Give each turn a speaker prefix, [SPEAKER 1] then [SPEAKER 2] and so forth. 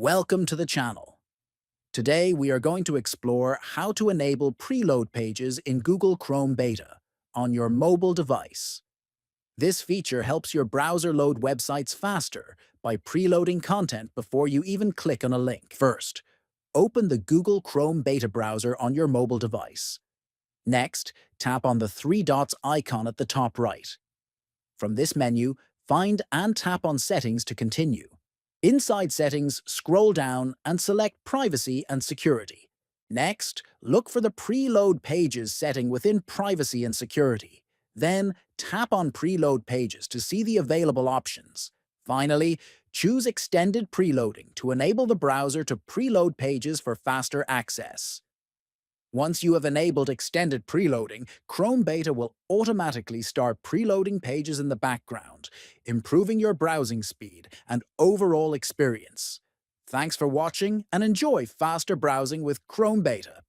[SPEAKER 1] Welcome to the channel. Today we are going to explore how to enable preload pages in Google Chrome Beta on your mobile device. This feature helps your browser load websites faster by preloading content before you even click on a link. First, open the Google Chrome Beta browser on your mobile device. Next, tap on the three dots icon at the top right. From this menu, find and tap on Settings to continue. Inside Settings, scroll down and select Privacy and Security. Next, look for the Preload Pages setting within Privacy and Security. Then, tap on Preload Pages to see the available options. Finally, choose Extended Preloading to enable the browser to preload pages for faster access. Once you have enabled extended preloading, Chrome Beta will automatically start preloading pages in the background, improving your browsing speed and overall experience. Thanks for watching and enjoy faster browsing with Chrome Beta.